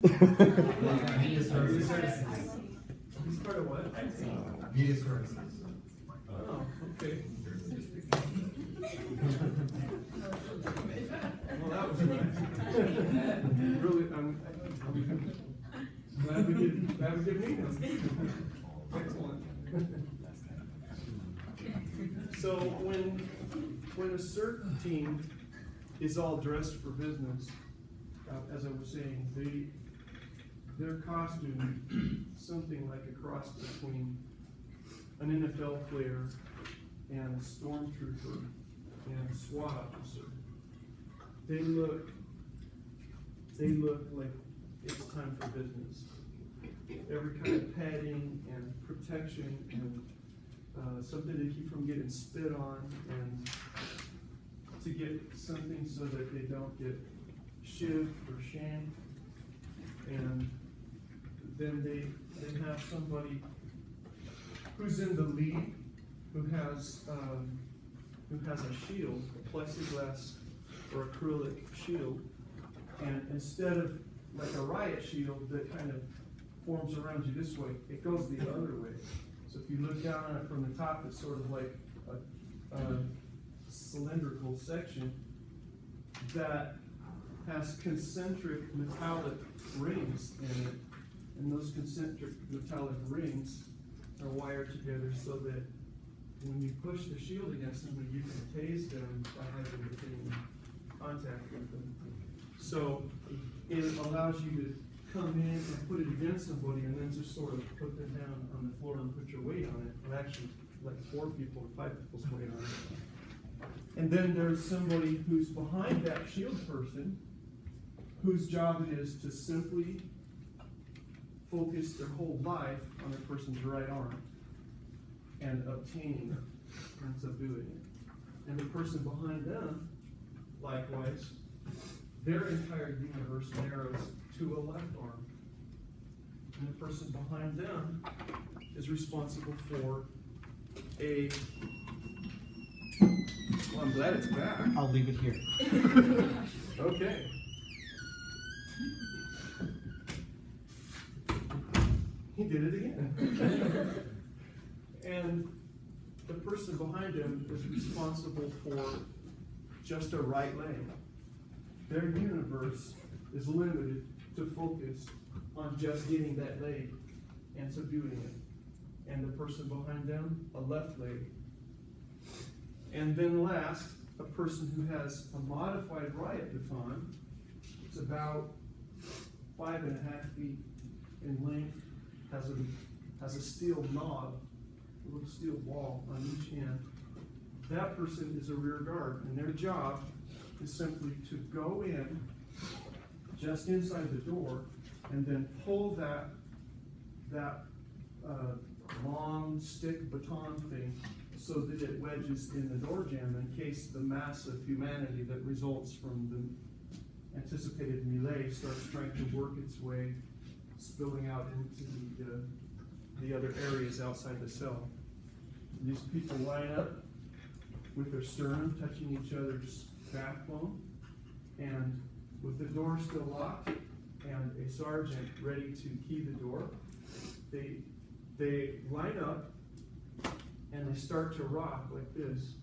Media services. He's part of what? Media services. Oh, okay. Well, that was nice. Really, I'm glad we did meet him. Excellent. So when a certain team is all dressed for business, as I was saying, their costume, something like a cross between an NFL player and a stormtrooper and a SWAT officer. They look like it's time for business. Every kind of padding and protection and something to keep from getting spit on, and to get something so that they don't get shivved or shanked. And then they have somebody who's in the lead, who has a shield, a plexiglass or acrylic shield, and instead of like a riot shield that kind of forms around you this way, it goes the other way. So if you look down on it from the top, it's sort of like a cylindrical section that has concentric metallic rings in it, and those concentric metallic rings are wired together so that when you push the shield against them, you can tase them by having the thing in contact with them. So it allows you to come in and put it against somebody and then just sort of put them down on the floor and put your weight on it. Well, actually, like 4 people or 5 people's weight on it. And then there's somebody who's behind that shield person, whose job it is to simply focus their whole life on the person's right arm and obtaining it and subduing it. And the person behind them, likewise, their entire universe narrows to a left arm. And the person behind them is responsible for a... Well, I'm glad it's back. I'll leave it here. Okay. He did it again. And the person behind him is responsible for just a right leg. Their universe is limited to focus on just getting that leg and subduing it. And the person behind them, a left leg. And then last, a person who has a modified riot baton. It's about 5.5 feet in length, has a steel knob, a little steel ball on each end. That person is a rear guard, and their job is simply to go in just inside the door and then pull that long stick baton thing so that it wedges in the door jamb in case the mass of humanity that results from the anticipated melee starts trying to work its way, spilling out into the other areas outside the cell. These people line up with their sternum touching each other's backbone, and with the door still locked and a sergeant ready to key the door, they line up and they start to rock like this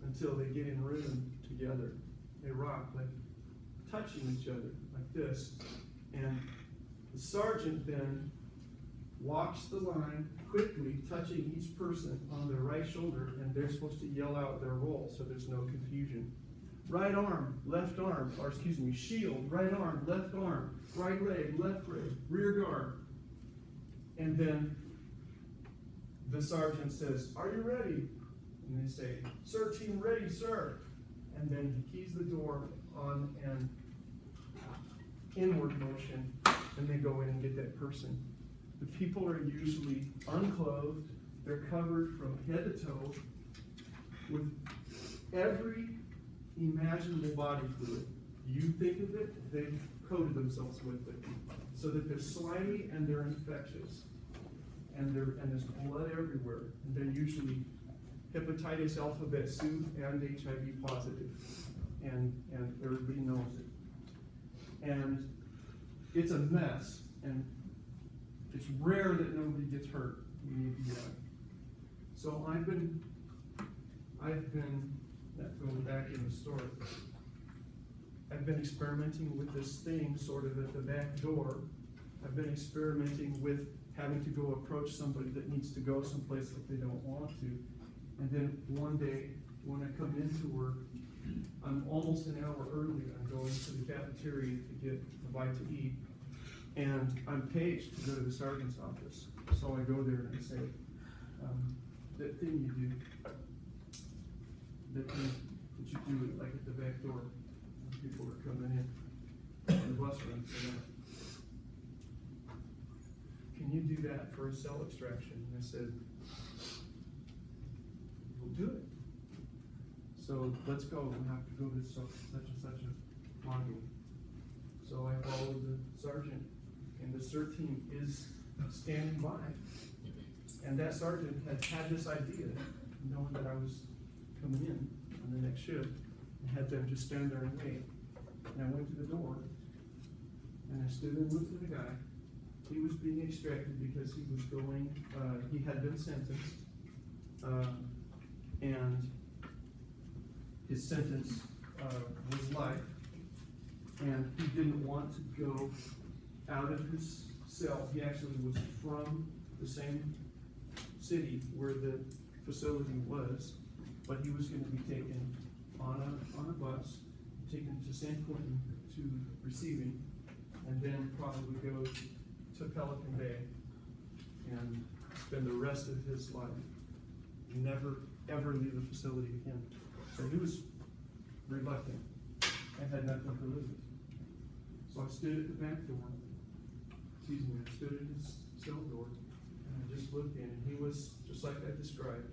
until they get in rhythm together. They rock like touching each other like this, and the sergeant then walks the line quickly, touching each person on their right shoulder, and they're supposed to yell out their role so there's no confusion. Right arm, left arm, or excuse me, shield, right arm, left leg, left leg, rear guard. And then the sergeant says, "Are you ready?" And they say, "Sir, team ready, sir." And then he keys the door on an inward motion, and they go in and get that person. The people are usually unclothed. They're covered from head to toe with every imaginable body fluid. You think of it, they've coated themselves with it, so that they're slimy and they're infectious, and there's blood everywhere. And they're usually hepatitis alphabet soup and HIV positive, and everybody knows it. And it's a mess, and it's rare that nobody gets hurt when you do that. So I've been, going back in the store, I've been experimenting with this thing sort of at the back door. I've been experimenting with having to go approach somebody that needs to go someplace that they don't want to. And then one day, when I come into work, I'm almost an hour early. I'm going to the cafeteria to get a bite to eat. And I'm paged to go to the sergeant's office. So I go there and I say, that thing you do, that thing that you do like at the back door, when people are coming in, and the bus runs around. Can you do that for a cell extraction? And I said, we'll do it. So let's go. We'll have to go to such and such a module. So I followed the sergeant, and the CERT team is standing by. And that sergeant had this idea, knowing that I was coming in on the next shift, and had them just stand there and wait. And I went to the door, and I stood and looked at the guy. He was being extracted because he was going, he had been sentenced, and his sentence was life, and he didn't want to go out of his cell. He actually was from the same city where the facility was, but he was going to be taken on a bus, taken to San Quentin to receiving, and then probably go to Pelican Bay and spend the rest of his life, never ever leave the facility again. So he was reluctant and had nothing to lose. So I stood at the back door, I stood at his cell door, and I just looked in, and he was, just like I described,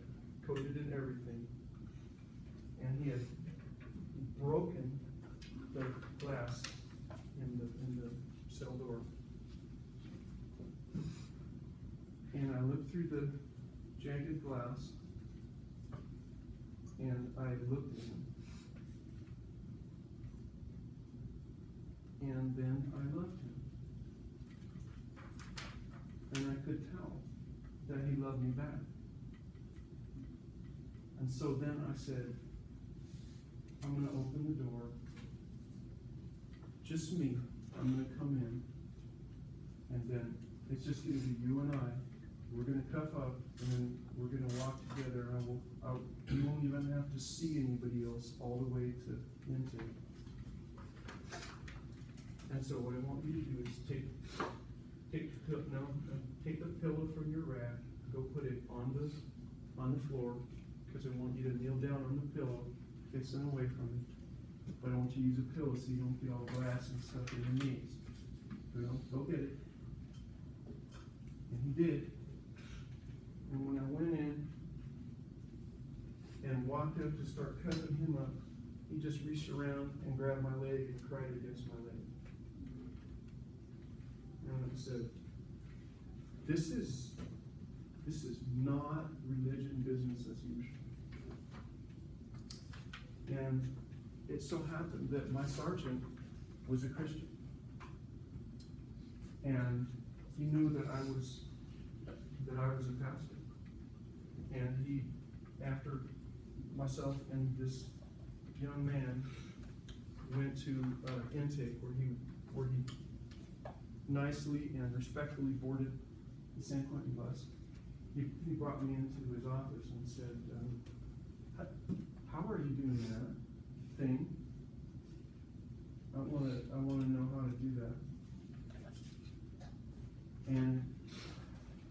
coated in everything. And he had broken the glass in the cell door. And I looked through the jagged glass, and I looked at him. And then I loved him. And I could tell that he loved me back. And so then I said, I'm going to open the door. Just me. I'm going to come in. And then it's just going to be you and I. We're going to cuff up, and then we're going to walk together. You won't even have to see anybody else all the way to intake. And so what I want you to do is take the pillow from your rack, go put it on the floor, because I want you to kneel down on the pillow, facing away from it. But I want you to use a pillow so you don't get all glass and stuff in your knees. Go get it. And he did. And when I went in and walked up to start cuffing him up, he just reached around and grabbed my leg and cried against my leg. And I said, this is not religion business as usual. And it so happened that my sergeant was a Christian. And he knew that I was a pastor. And he, after myself and this young man went to intake where he nicely and respectfully boarded the San Quentin bus, he brought me into his office and said, how are you doing that thing? I want to know how to do that. And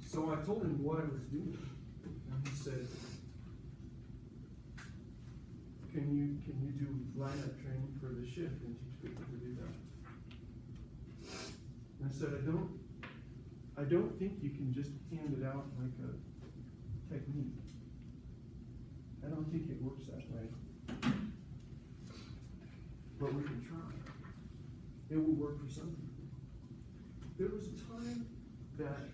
so I told him what I was doing. And he said, can you do lineup training for the shift and teach people to do that? And I said, I don't think you can just hand it out like a technique. I don't think it works that way. But we can try. It will work for some people. There was a time that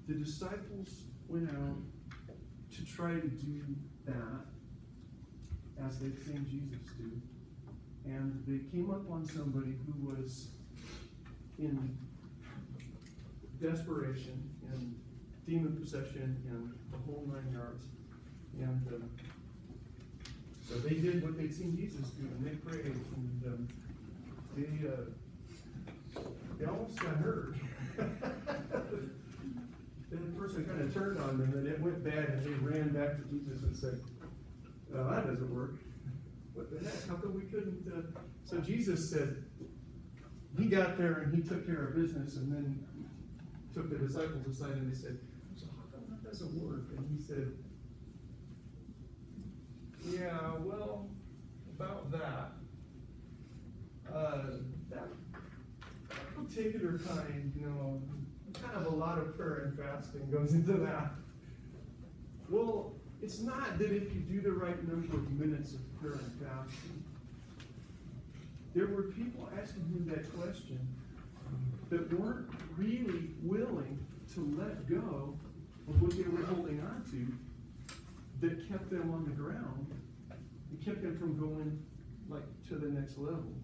the disciples went out to try to do that as they'd seen Jesus do. And they came up on somebody who was in desperation and demon possession and the whole 9 yards. And so they did what they'd seen Jesus do, and they prayed, and they almost got hurt. Then the person kind of turned on them, and it went bad, and they ran back to Jesus and said, "Well, that doesn't work. What the heck? How come we couldn't?" So Jesus said, he got there and he took care of business, and then took the disciples aside and they said, "So how come that doesn't work?" And he said, "Yeah, well, about that, that particular kind, kind of a lot of prayer and fasting goes into that." Well, it's not that if you do the right number of minutes of prayer and fasting. There were people asking him that question that weren't really willing to let go of what they were holding on to, that kept them on the ground. It kept them from going to the next level.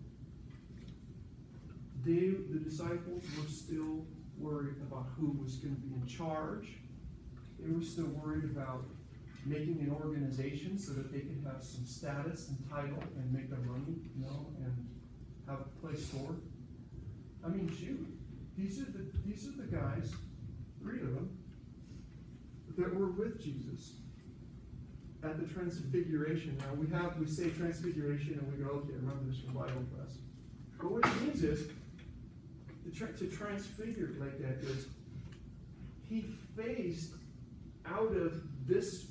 The disciples were still worried about who was going to be in charge. They were still worried about making an organization so that they could have some status and title and make their money, and have a place to work. I mean, shoot, these are the guys, 3 of them, that were with Jesus at the Transfiguration. Now we say Transfiguration and we go, okay, remember this from Bible class. But what it means is to transfigure like that is he faced out of this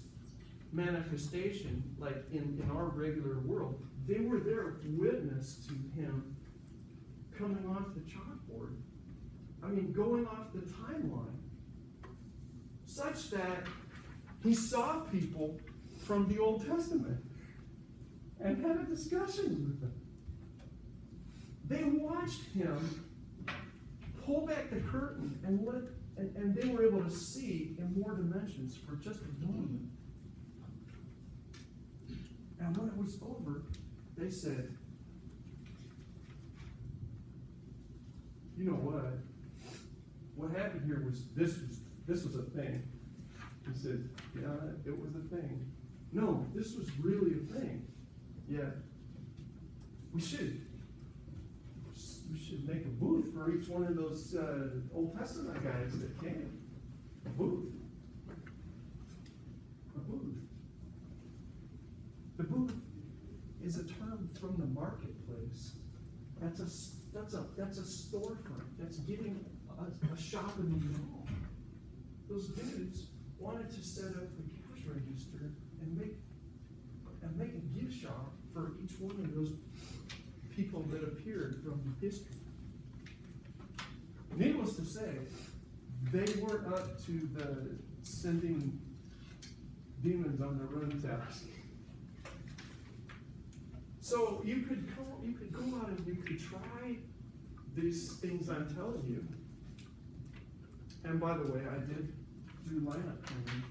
manifestation, like in our regular world. They were there witness to him coming off the chalkboard. I mean, going off the timeline. Such that he saw people from the Old Testament and had a discussion with them. They watched him pull back the curtain and they were able to see in more dimensions for just a moment. And when it was over, they said, "You know what? What happened here was this was a thing." He said, "Yeah, it was a thing." "No, this was really a thing." "Yeah. We should make a booth for each one of those Old Testament guys that came. A booth. A booth. The booth is a term from the marketplace. That's a storefront. That's getting a shop in the mall. Those dudes wanted to set up the cash register and make a gift shop for each one of those people that appeared from history. Needless to say, they weren't up to the sending demons on the run task. So you could go out and you could try these things I'm telling you. And by the way, I did do lineup training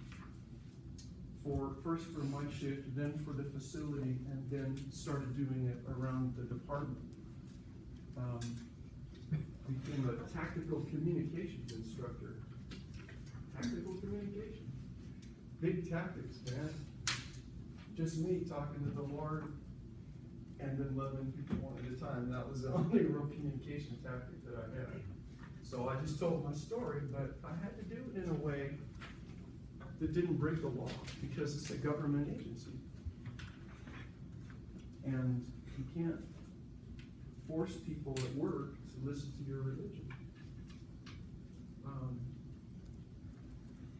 first for my shift, then for the facility, and then started doing it around the department. Became a tactical communications instructor. Tactical communication. Big tactics, man. Just me talking to the Lord and then loving people one at a time. That was the only real communication tactic that I had. So I just told my story, but I had to do it in a way that didn't break the law, because it's a government agency. And you can't force people at work to listen to your religion.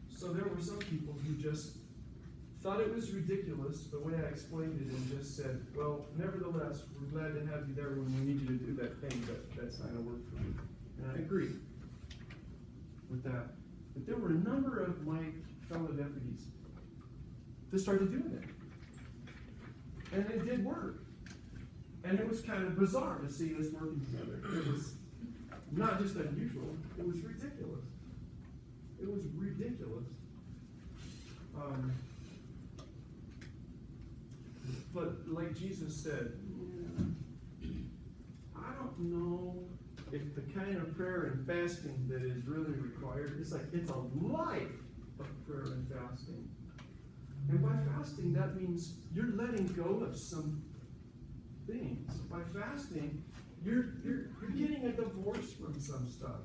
So there were some people who just thought it was ridiculous the way I explained it, and just said, "Well, nevertheless, we're glad to have you there when we need you to do that thing, but that's not going to work for me." And I agree with that. But there were a number of my fellow deputies that started doing it. And it did work. And it was kind of bizarre to see us working together. It was not just unusual, it was ridiculous. It was ridiculous. But like Jesus said, I don't know if the kind of prayer and fasting that is really required, it's a life of prayer and fasting. And by fasting, that means you're letting go of some things. By fasting, you're getting a divorce from some stuff.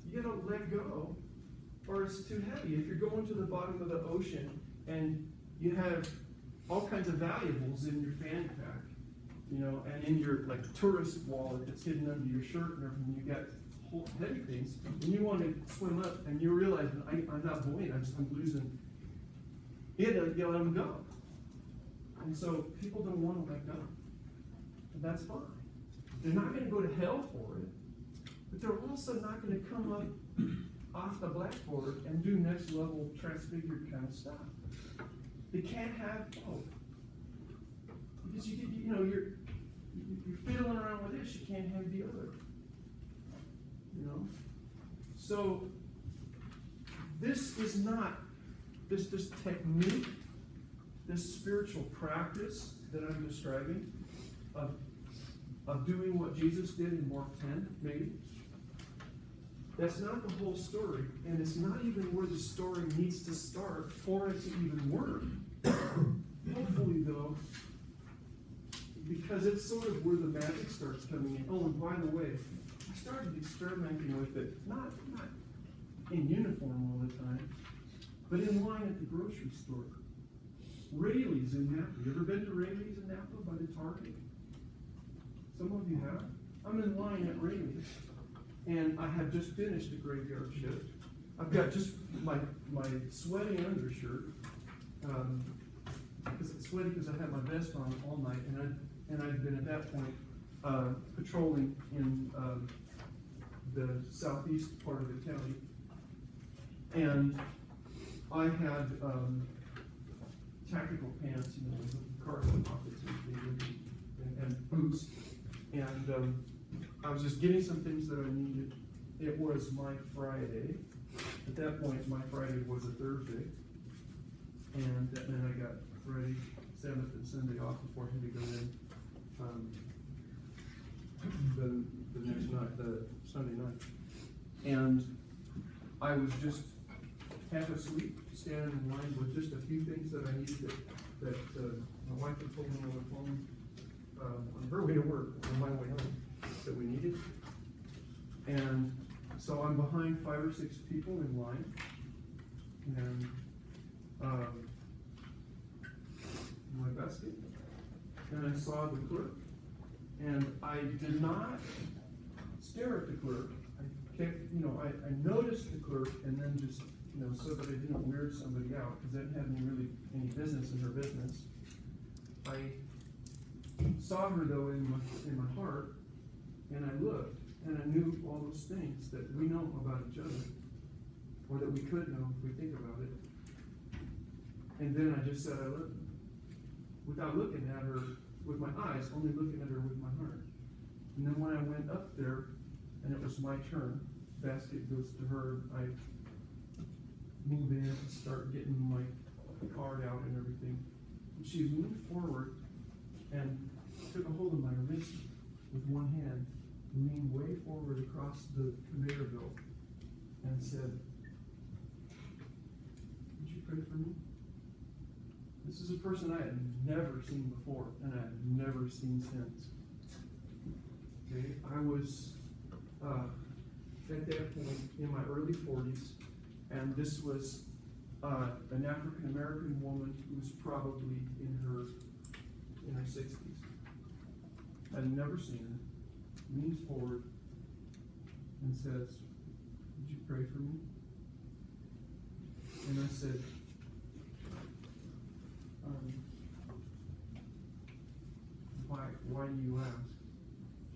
You gotta let go, or it's too heavy. If you're going to the bottom of the ocean and you have all kinds of valuables in your fanny pack, and in your tourist wallet that's hidden under your shirt and everything, you got whole heavy things, and you want to swim up, and you realize I'm not buoyant, I'm losing. You let them go. And so people don't want to let go. And that's fine. They're not going to go to hell for it, but they're also not going to come up off the blackboard and do next level transfigured kind of stuff. They can't have both. Because you're fiddling around with this, you can't have the other. So this is not this technique, this spiritual practice that I'm describing of doing what Jesus did in Mark 10, maybe. That's not the whole story, and it's not even where the story needs to start for it to even work. Hopefully, though, because it's sort of where the magic starts coming in. Oh, and by the way, I started experimenting with it, not in uniform all the time, but in line at the grocery store. Rayleigh's in Napa. You ever been to Rayleigh's in Napa by the Target? Some of you have. I'm in line at Rayleigh's, and I have just finished a graveyard shift. I've got just my sweaty undershirt, because it's sweaty because I had my vest on all night, and I've been at that point patrolling in the southeast part of the county, and I had tactical pants, with cargo pockets and boots, and I was just getting some things that I needed. It was my Friday. At that point, my Friday was a Thursday, and then I got Friday, Sabbath, and Sunday off before I had to go in the next night, the Sunday night, and I was just half asleep, standing in line with just a few things that I needed that my wife had told me on the phone on her way to work, on my way home, that we needed. And so I'm behind 5 or 6 people in line, and my basket, and I saw the clerk, and I did not stare at the clerk. I kept, I noticed the clerk, and then just, so that I didn't weird somebody out, because I didn't have any business in her business. I saw her though in my heart, and I looked, and I knew all those things that we know about each other, or that we could know if we think about it. And then I just said I love her, without looking at her with my eyes, only looking at her with my heart. And then when I went up there, and it was my turn, basket goes to her, I move in and start getting my card out and everything. And she leaned forward and took a hold of my wrist with one hand, leaned way forward across the conveyor belt, and said, "Would you pray for me?" This is a person I had never seen before, and I had never seen since. Okay, I was at that point in my early 40s, and this was an African American woman who was probably in her 60s. I'd never seen her. Leans forward and says, "Would you pray for me?" And I said, why do you ask?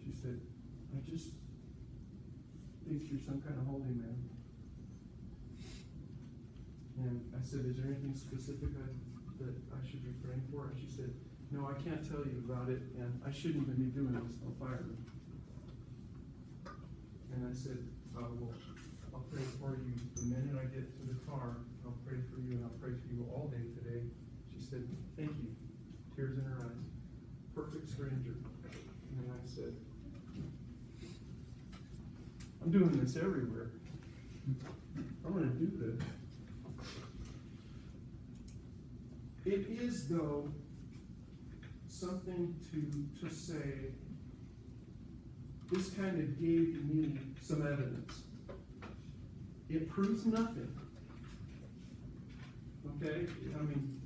She said, "I just think you're some kind of holy man." And I said, "Is there anything specific that I should be praying for?" And she said, "No, I can't tell you about it, and I shouldn't even be doing this. They'll fire me." And I said, "Well, I'll pray for you the minute I get to the car. I'll pray for you, and I'll pray for you all day today." She said, "Thank you." Tears in her eyes. Perfect stranger. And I said, I'm doing this everywhere. I'm gonna do this. It is, though, something to say, this kind of gave me some evidence. It proves nothing. Okay? I mean,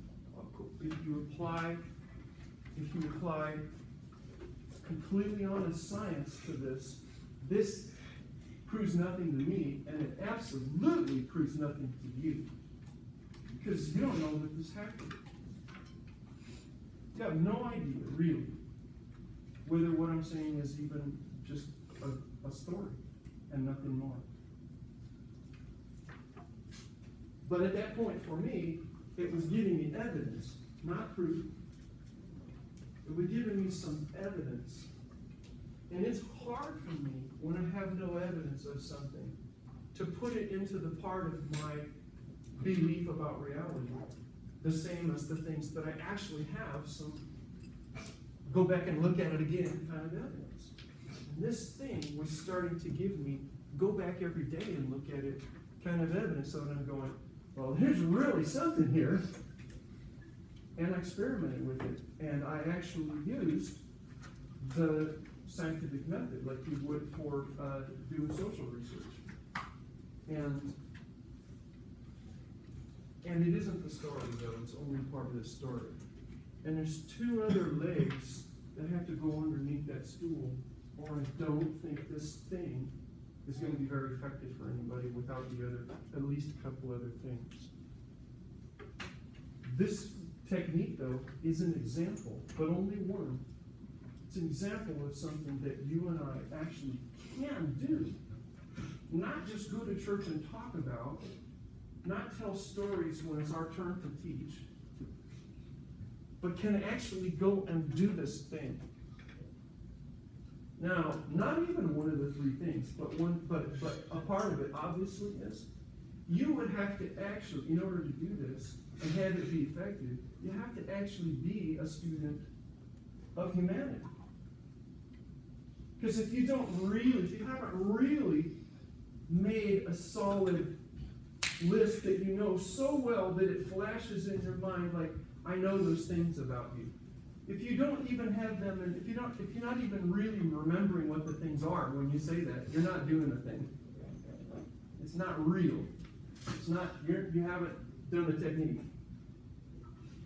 if you apply completely honest science to this proves nothing to me, and it absolutely proves nothing to you. Because you don't know that this happened. You have no idea, really, whether what I'm saying is even just a story and nothing more. But at that point, for me, it was giving me evidence, not proof. It was giving me some evidence. And it's hard for me, when I have no evidence of something, to put it into the part of my belief about reality, the same as the things that I actually have some go back and look at it again kind of evidence. And this thing was starting to give me go back every day and look at it kind of evidence. So that I'm going, well, there's really something here. And I experimented with it. And I actually used the scientific method like you would for doing social research. And it isn't the story, though. It's only part of the story. And there's two other legs that have to go underneath that stool, or I don't think this thing is going to be very effective for anybody without the other, at least a couple other things. This technique, though, is an example, but only one. It's an example of something that you and I actually can do. Not just go to church and talk about, not tell stories when it's our turn to teach, but can actually go and do this thing. Now, not even one of the three things, but a part of it obviously is, you would have to actually, in order to do this and have it be effective, you have to actually be a student of humanity. Because if you haven't really made a solid list that you know so well that it flashes in your mind like, I know those things about you. If you don't even have them, and if you're not even really remembering what the things are when you say that, you're not doing the thing. It's not real. It's not, you haven't done the technique.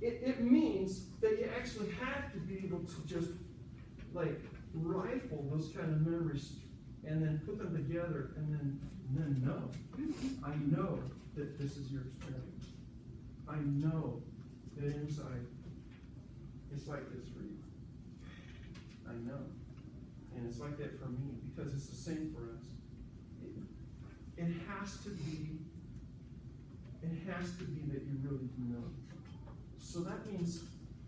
It means that you actually have to be able to just like rifle those kind of memories and then put them together and then know. I know that this is your experience. I know that inside it's like this for you. I know. And it's like that for me because it's the same for us. It has to be that you really know. So that means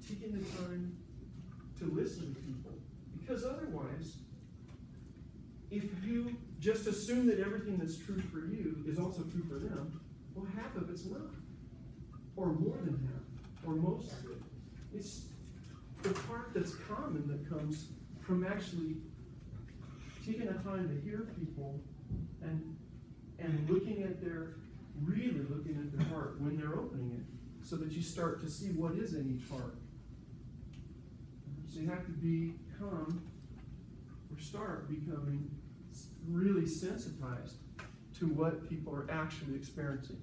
taking the time to listen to people. Because otherwise, if you just assume that everything that's true for you is also true for them, well, half of it's not. Or more than half. Or most of it. It's the part that's common that comes from actually taking the time to hear people and really looking at their heart when they're opening it, so that you start to see what is in each heart. So you have to start becoming really sensitized to what people are actually experiencing.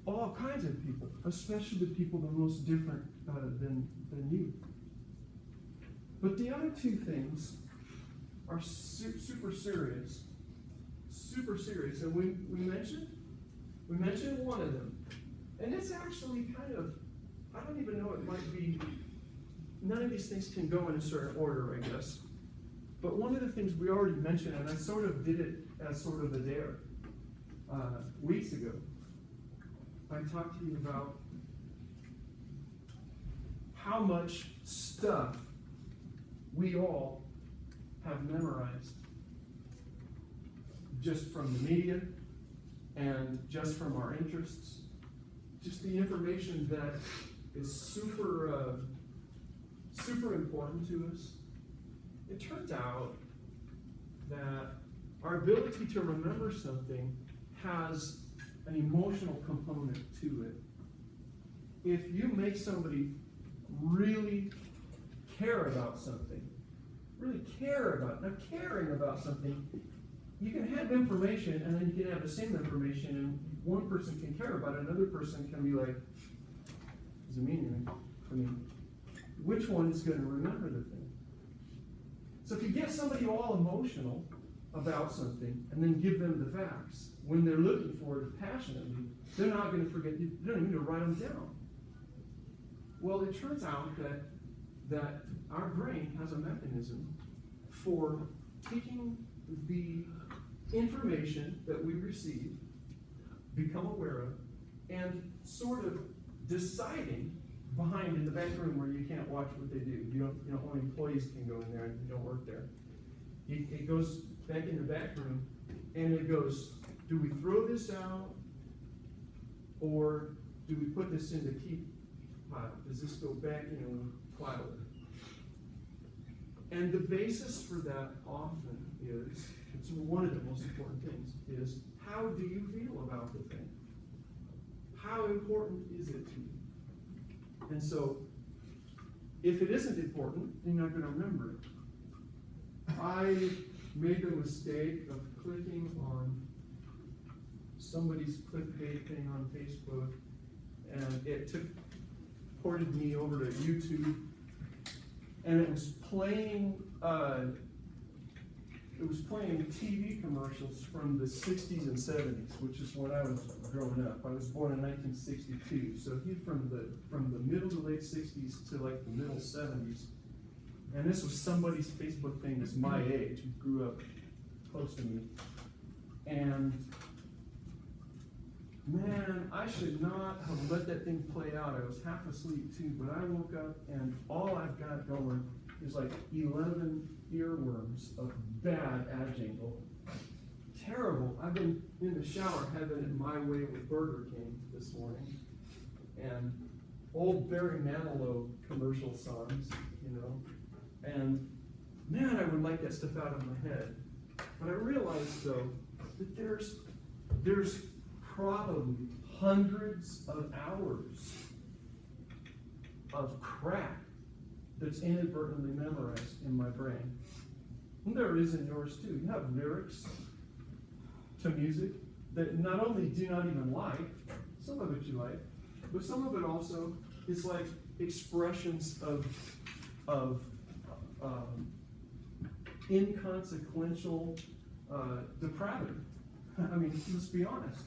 All kinds of people, especially the people the most different than you. But the other two things are super serious. Super serious. And we mentioned one of them. And it's actually kind of, I don't even know, it might be, none of these things can go in a certain order, I guess. But one of the things we already mentioned, and I sort of did it as sort of a dare weeks ago, I talked to you about how much stuff we all have memorized just from the media and just from our interests. Just the information that is super important to us. It turns out that Our ability to remember something has an emotional component to it. If you make somebody really care about something, now caring about something, you can have information and then you can have the same information and one person can care about it, another person can be like, what does it mean anything? I mean, which one is going to remember the thing? So if you get somebody all emotional about something and then give them the facts, when they're looking for it passionately, they're not going to forget, you don't need to write them down. Well, it turns out that our brain has a mechanism for taking the information that we receive, become aware of, and sort of deciding behind in the back room where you can't watch what they do. Only employees can go in there and you don't work there. It goes back in the back room and it goes, do we throw this out or do we put this in the keep pile? Does this go back in a pile? And the basis for that often is, it's one of the most important things, is how do you feel about the thing? How important is it to you? And so, if it isn't important, you're not going to remember it. I made the mistake of clicking on somebody's clickbait thing on Facebook, and it ported me over to YouTube, and it was playing TV commercials from the 60s and 70s, which is when I was growing up. I was born in 1962, so he from the middle to late 60s to like the middle 70s. And this was somebody's Facebook thing that's my age, who grew up close to me. And man, I should not have let that thing play out. I was half asleep too, but I woke up and all I've got going is like 11 earworms of bad adjingle. Terrible. I've been in the shower having it my way with Burger King this morning. And old Barry Manilow commercial songs, And man, I would like that stuff out of my head. But I realized though that there's probably hundreds of hours of crap that's inadvertently memorized in my brain. And there is in yours too. You have lyrics to music that not only do not even like, some of it you like, but some of it also is like expressions of inconsequential depravity. I mean, let's be honest.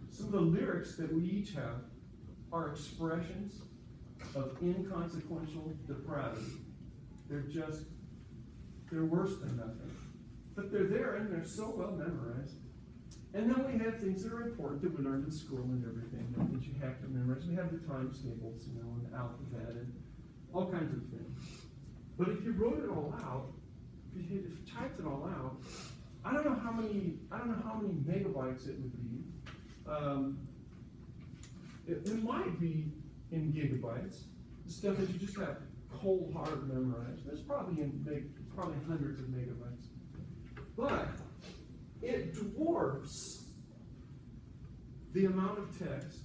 Some of the lyrics that we each have are expressions of inconsequential depravity. They're worse than nothing. But they're there and they're so well memorized. And then we have things that are important that we learned in school and everything that you have to memorize. We have the times tables, and the alphabet and all kinds of things. But if you wrote it all out, if you typed it all out, I don't know how many megabytes it would be. It might be in gigabytes. The stuff that you just have cold hard memorized. There's probably hundreds of megabytes. But it dwarfs the amount of text,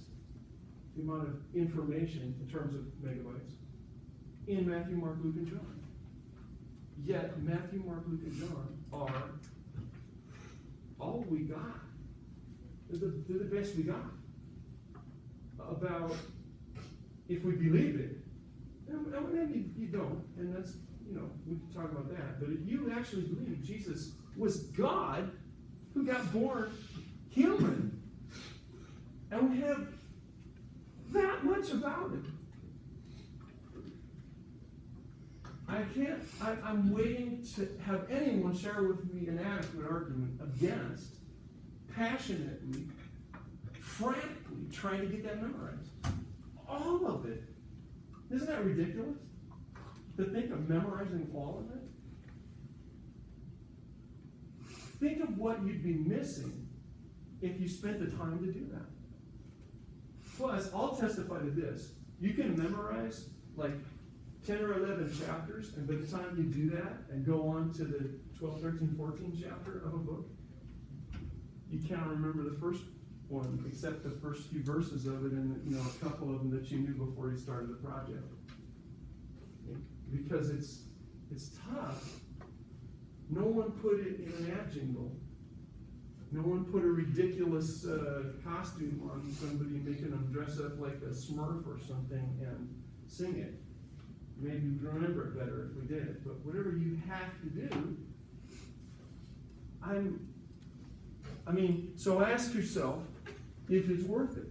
the amount of information in terms of megabytes in Matthew, Mark, Luke, and John. Yet Matthew, Mark, Luke, and John are all we got. They're the best we got. About if we believe it, and maybe you don't, and that's, we can talk about that. But if you actually believe Jesus was God who got born human, and we have that much about it, I'm waiting to have anyone share with me an adequate argument against passionately, frantically trying to get that memorized. All of it. Isn't that ridiculous? To think of memorizing all of it? Think of what you'd be missing if you spent the time to do that. Plus, I'll testify to this. You can memorize like 10 or 11 chapters, and by the time you do that and go on to the 12, 13, 14 chapter of a book, you can't remember the first one except the first few verses of it and a couple of them that you knew before you started the project. Because it's tough. No one put it in an ad jingle. No one put a ridiculous costume on somebody, making them dress up like a Smurf or something and sing it. Maybe we'd remember it better if we did. But whatever you have to do, so ask yourself if it's worth it.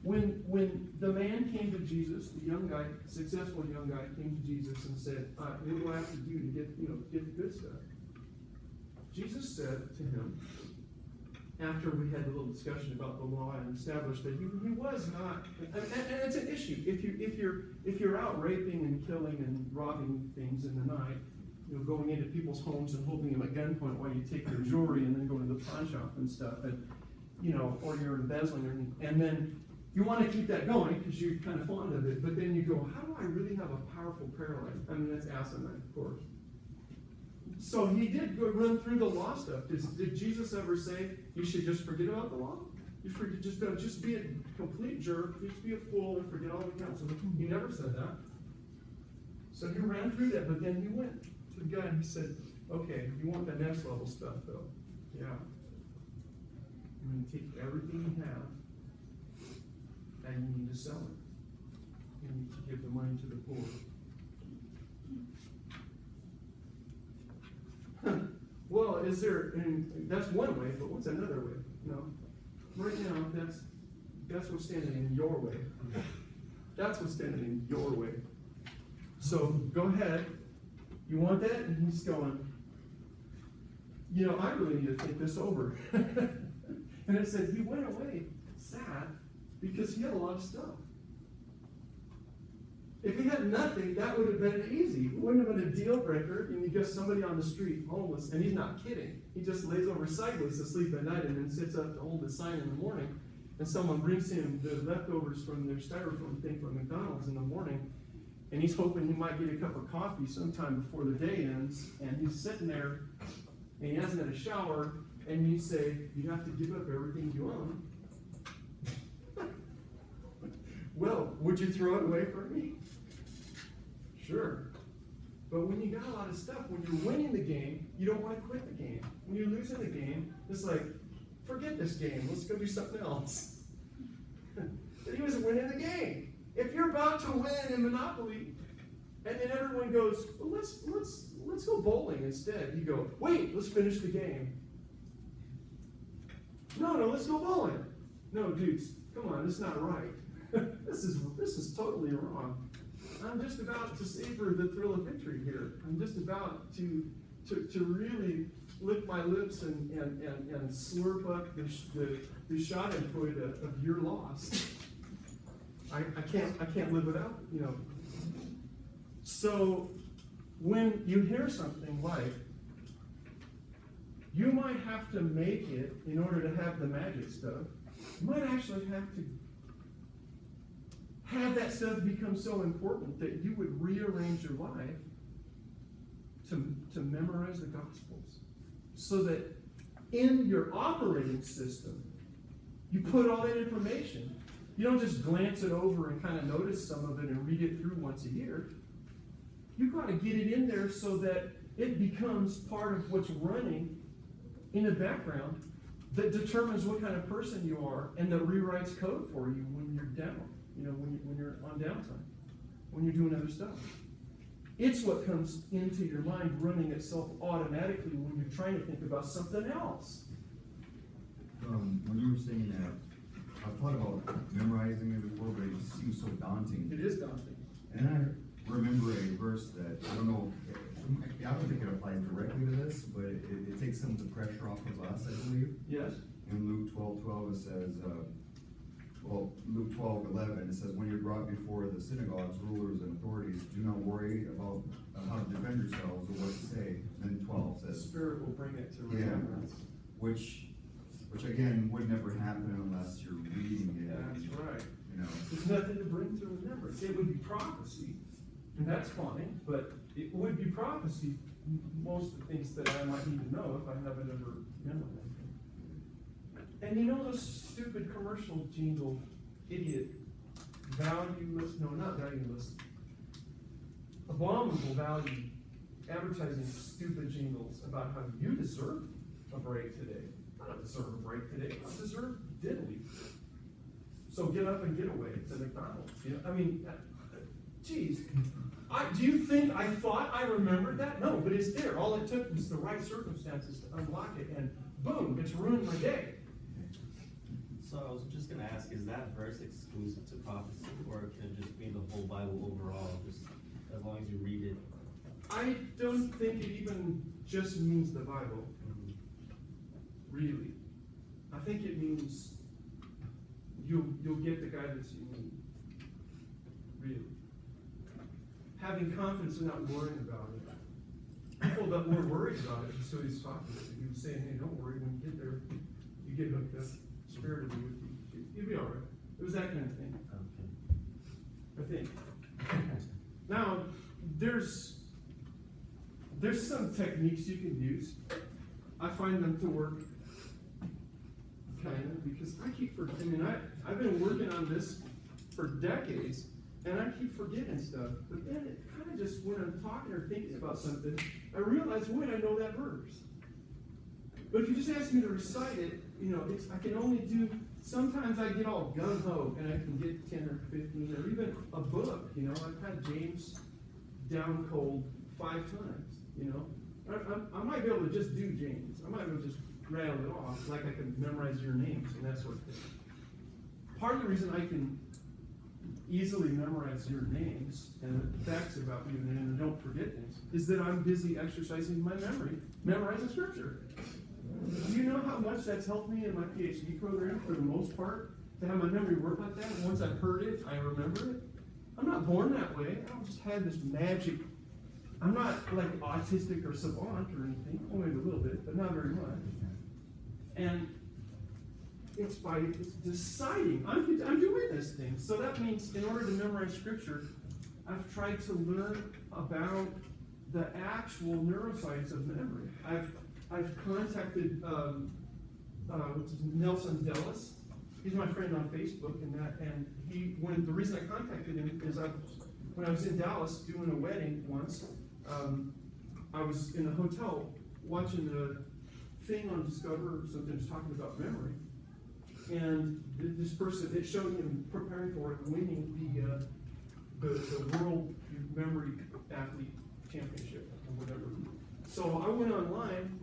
When the man came to Jesus, the young guy, successful young guy, came to Jesus and said, "What do I have to do to get the good stuff?" Jesus said to him, after we had a little discussion about the law and established that he was not, and it's an issue. If you're out raping and killing and robbing things in the night, going into people's homes and holding them at gunpoint while you take their jewelry and then go to the pawn shop and stuff, and or you're embezzling, and then you want to keep that going because you're kind of fond of it, but then you go, how do I really have a powerful prayer life? I mean, that's asinine, of course. So he did go run through the law stuff. Did Jesus ever say you should just forget about the law? Just be a complete jerk, just be a fool and forget all the counsel. He never said that. So he ran through that, but then he went to the guy and he said, okay, you want the next level stuff though? Yeah. You need to take everything you have and you need to sell it. You need to give the money to the poor. Well, and that's one way, but what's another way? Right now, that's what's standing in your way. That's what's standing in your way. So go ahead. You want that? And he's going, I really need to think this over. And it said he went away sad because he had a lot of stuff. If he had nothing, that would have been easy. It wouldn't have been a deal breaker. And you get somebody on the street, homeless, and he's not kidding. He just lays over sideways to sleep at night and then sits up to hold the sign in the morning. And someone brings him the leftovers from their styrofoam thing from McDonald's in the morning. And he's hoping he might get a cup of coffee sometime before the day ends. And he's sitting there, and he hasn't had a shower. And you say, you have to give up everything you own. Well, would you throw it away for me? Sure. But when you got a lot of stuff, when you're winning the game, you don't want to quit the game. When you're losing the game, it's like, forget this game. Let's go do something else. But he was winning the game. If you're about to win in Monopoly, and then everyone goes, well, let's go bowling instead. You go, wait, let's finish the game. No, let's go bowling. No, dudes, come on, it's not right. This is totally wrong. I'm just about to savor the thrill of victory here. I'm just about to really lick my lips and slurp up the schadenfreude of your loss. I can't live without So when you hear something like, you might have to make it in order to have the magic stuff, you might actually have to have that stuff become so important that you would rearrange your life to memorize the Gospels. So that in your operating system, you put all that information. You don't just glance it over and kind of notice some of it and read it through once a year. You've got to get it in there so that it becomes part of what's running in the background that determines what kind of person you are and that rewrites code for you when you're down. When you're on downtime, when you're doing other stuff. It's what comes into your mind running itself automatically when you're trying to think about something else. When you were saying that, I've thought about memorizing it before, but it just seems so daunting. It is daunting. And I remember a verse that, I don't think it applies directly to this, but it takes some of the pressure off of us, I believe. Yes. In Luke 12:12 it says, Luke 12:11, it says, when you're brought before the synagogues, rulers, and authorities, do not worry about how to defend yourselves or what to say. Then 12 The says, Spirit will bring it to remembrance. which again would never happen unless you're reading it. That's right. You know. There's nothing to bring to remembrance. It would be prophecy, And that's fine, but it would be prophecy, most of the things that I might need to know if I haven't ever memorized them. And you know those stupid commercial jingle, idiot, valueless, no, not valueless, abominable value advertising stupid jingles about how you deserve a break today. I don't deserve a break today. I deserve diddly. So get up and get away to McDonald's. You know, I mean, geez. Do you think I thought I remembered that? No, but it's there. All it took was the right circumstances to unlock it, and boom, it's ruined my day. So I was just gonna ask, is that verse exclusive to prophecy, or can it just be in the whole Bible overall, just as long as you read it? I don't think it even just means the Bible, really. I think it means you'll get the guidance you need, really. Having confidence and not worrying about it. People that were worried about it, so he's talking to you. He was saying, hey, don't worry, when you get there, you get hooked up. Spirit will be with you. You'll be all right. It was that kind of thing, I think. Now, there's some techniques you can use. I find them to work kind of, because I keep forgetting. I've been working on this for decades, and I keep forgetting stuff. But then it kind of just, when I'm talking or thinking about something, I realize, wait, I know that verse. But if you just ask me to recite it, you know, I can only do, sometimes I get all gung-ho, and I can get 10 or 15, or even a book, you know. I've had James down cold 5 times, you know. I might be able to just do James. I might be able to just rattle it off, like I can memorize your names and that sort of thing. Part of the reason I can easily memorize your names and facts about you and don't forget things is that I'm busy exercising my memory, memorizing scripture. Do you know how much that's helped me in my PhD program for the most part, to have my memory work like that? Once I've heard it, I remember it. I'm not born that way. I don't just have this magic. I'm not like autistic or savant or anything. Only a little bit, but not very much. And it's deciding. I'm doing this thing. So that means in order to memorize scripture, I've tried to learn about the actual neuroscience of memory. I've contacted Nelson Dellis. He's my friend on Facebook, and the reason I contacted him is when I was in Dallas doing a wedding once, I was in a hotel watching the thing on Discover or something, just talking about memory, and this person, it showed him preparing for it, winning the World Memory Athlete Championship or whatever. So I went online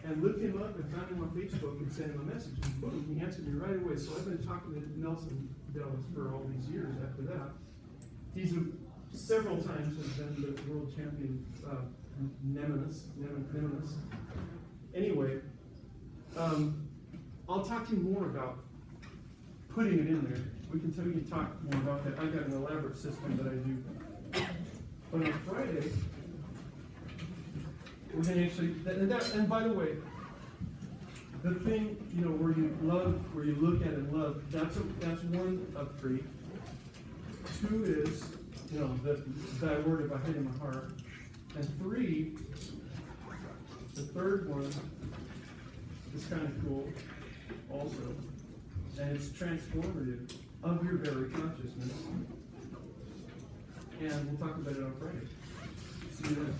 and looked him up and found him on Facebook and sent him a message. And boom, he answered me right away. So I've been talking to Nelson Dellis for all these years after that. He's several times has been the world champion, Nemesis. Anyway, I'll talk to you more about putting it in there. We can tell you talk more about that. I've got an elaborate system that I do. But on Friday, we're going to actually, and by the way, the thing, you know, where you look at and love, that's one of 3. 2 is, you know, thy word have I hid in my heart. And 3, the third one is kind of cool also. And it's transformative of your very consciousness. And we'll talk about it on Friday. See you then.